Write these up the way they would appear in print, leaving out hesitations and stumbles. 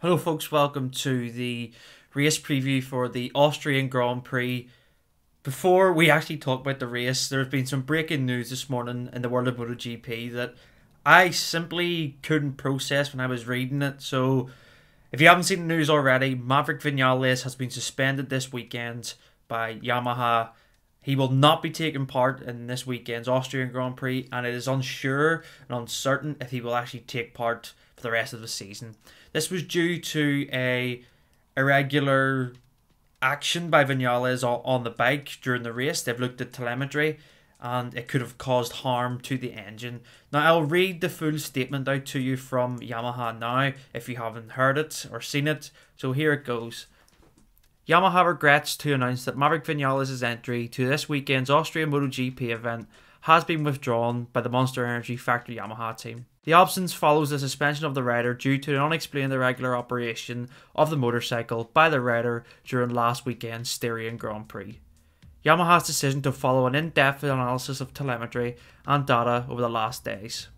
Hello folks, welcome to the race preview for the Austrian Grand Prix. Before we actually talk about the race, there's been some breaking news this morning in the world of MotoGP that I simply couldn't process when I was reading it. So if you haven't seen the news already, Maverick Vinales has been suspended this weekend by Yamaha. He will not be taking part in this weekend's Austrian Grand Prix, and it is unsure and uncertain if he will actually take part for the rest of the season. This was due to a irregular action by Vinales on the bike during the race. They've looked at telemetry and it could have caused harm to the engine. Now I'll read the full statement out to you from Yamaha now if you haven't heard it or seen it. So here it goes. Yamaha regrets to announce that Maverick Vinales' entry to this weekend's Austrian MotoGP event has been withdrawn by the Monster Energy Factory Yamaha team. The absence follows the suspension of the rider due to an unexplained irregular operation of the motorcycle by the rider during last weekend's Styrian Grand Prix. Yamaha's decision to follow an in-depth analysis of telemetry and data over the last days.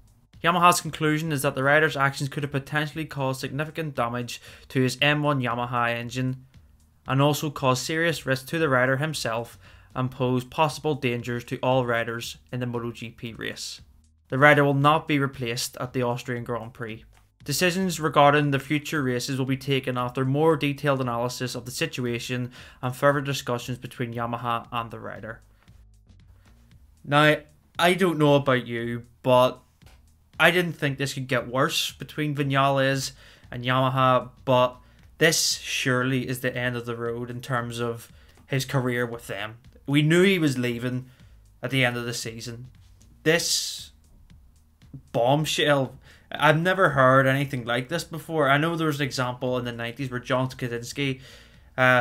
Yamaha's conclusion is that the rider's actions could have potentially caused significant damage to his M1 Yamaha engine and also caused serious risk to the rider himself and pose possible dangers to all riders in the MotoGP race. The rider will not be replaced at the Austrian Grand Prix. Decisions regarding the future races will be taken after more detailed analysis of the situation and further discussions between Yamaha and the rider. Now, I don't know about you, but I didn't think this could get worse between Vinales and Yamaha, but this surely is the end of the road in terms of his career with them. We knew he was leaving at the end of the season. This bombshell, I've never heard anything like this before. I know there was an example in the 90s where John Skidinski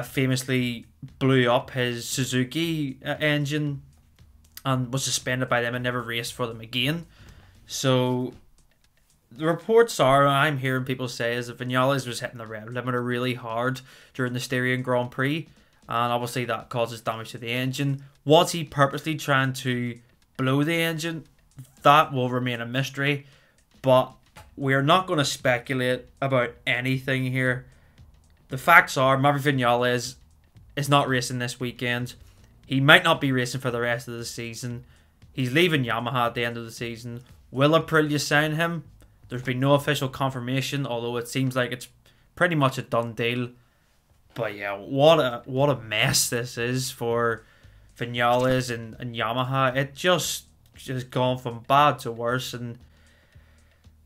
famously blew up his Suzuki engine and was suspended by them and never raced for them again. So the reports are, and I'm hearing people say, is that Vinales was hitting the rev limiter really hard during the Styrian Grand Prix, and obviously that causes damage to the engine. Was he purposely trying to blow the engine? That will remain a mystery, but we're not going to speculate about anything here. The facts are Maverick Vinales is not racing this weekend. He might not be racing for the rest of the season. He's leaving Yamaha at the end of the season. Will Aprilia sign him? There's been no official confirmation, although it seems like it's pretty much a done deal. But yeah, what a mess this is for Vinales and Yamaha. It just gone from bad to worse, and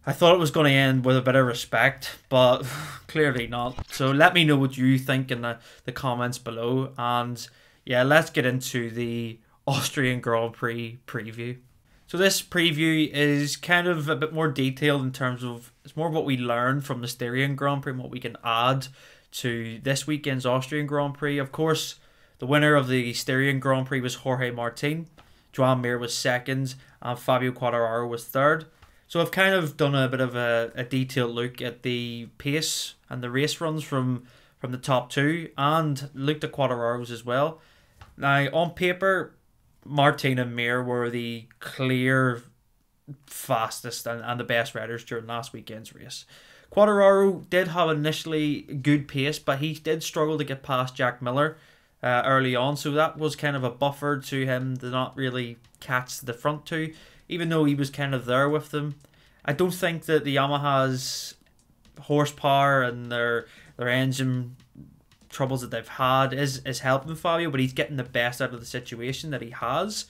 I thought it was going to end with a bit of respect, but clearly not. So let me know what you think in the comments below, and yeah, let's get into the Austrian Grand Prix preview. So this preview is kind of a bit more detailed in terms of, it's more what we learned from the Styrian Grand Prix and what we can add to this weekend's Austrian Grand Prix. Of course, the winner of the Styrian Grand Prix was Jorge Martin. Joan Mir was second and Fabio Quartararo was third. So I've kind of done a bit of a detailed look at the pace and the race runs from the top two and looked at Quartararo's as well. Now on paper, Martin and Mir were the clear fastest and the best riders during last weekend's race. Quartararo did have initially good pace, but he did struggle to get past Jack Miller early on, so that was kind of a buffer to him to not really catch the front two, even though he was kind of there with them. I don't think that the Yamaha's horsepower and their engine troubles that they've had is helping Fabio, but he's getting the best out of the situation that he has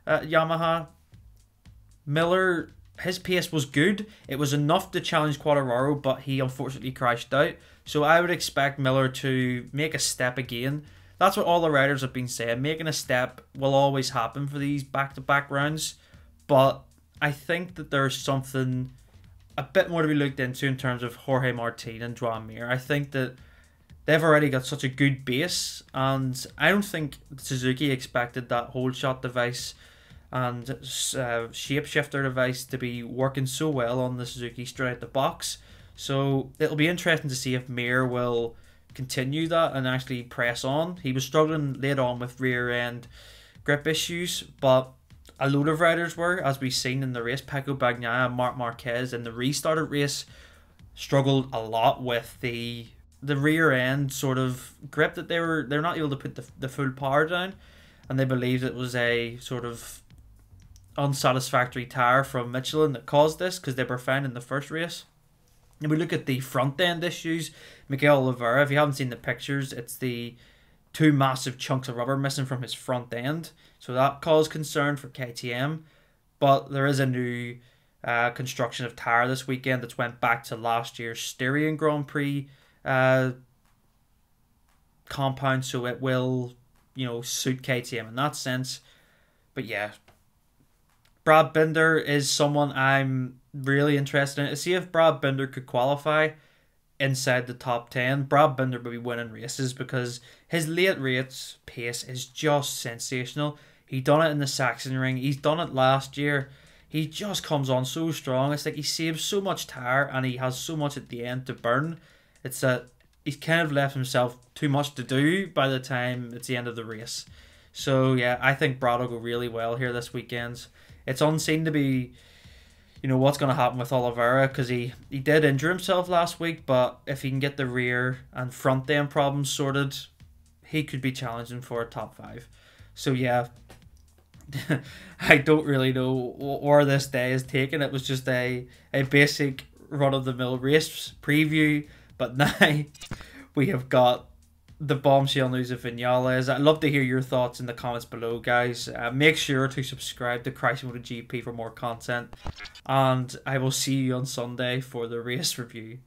at Yamaha. Miller, his pace was good. It was enough to challenge Quartararo, but he unfortunately crashed out. So I would expect Miller to make a step again. That's what all the riders have been saying. Making a step will always happen for these back-to-back rounds. But I think that there's something a bit more to be looked into in terms of Jorge Martin and Joan Mir. I think that they've already got such a good base, and I don't think Suzuki expected that hold shot device and shapeshifter device to be working so well on the Suzuki straight out the box. So it'll be interesting to see if Mir will continue that and actually press on. He was struggling late on with rear end grip issues, but a load of riders were, as we've seen in the race. Pecco Bagnaia and Marc Marquez in the restarted race struggled a lot with the rear end sort of grip that they're not able to put the full power down, and they believed it was a sort of unsatisfactory tire from Michelin that caused this because they were found in the first race. And we look at the front end issues. Miguel Oliveira, if you haven't seen the pictures, it's the two massive chunks of rubber missing from his front end. So that caused concern for KTM. But there is a new construction of tyre this weekend that's went back to last year's Styrian Grand Prix compound. So it will, suit KTM in that sense. But yeah, Brad Binder is someone I'm really interested in. To see if Brad Binder could qualify inside the top 10, Brad Binder would be winning races because his late race pace is just sensational. He done it in the Saxon ring. He's done it last year. He just comes on so strong. It's like he saves so much tyre and he has so much at the end to burn. It's that he's kind of left himself too much to do by the time it's the end of the race. So yeah, I think Brad will go really well here this weekend. It's unseen to be, what's going to happen with Oliveira because he did injure himself last week, but if he can get the rear and front end problems sorted, he could be challenging for a top 5. So yeah, I don't really know where this day is taken. It was just a basic run-of-the-mill race preview, but now we have got the bombshell news of Vinales. I'd love to hear your thoughts in the comments below, guys. Make sure to subscribe to Christ MotoGP for more content, and I will see you on Sunday for the race review.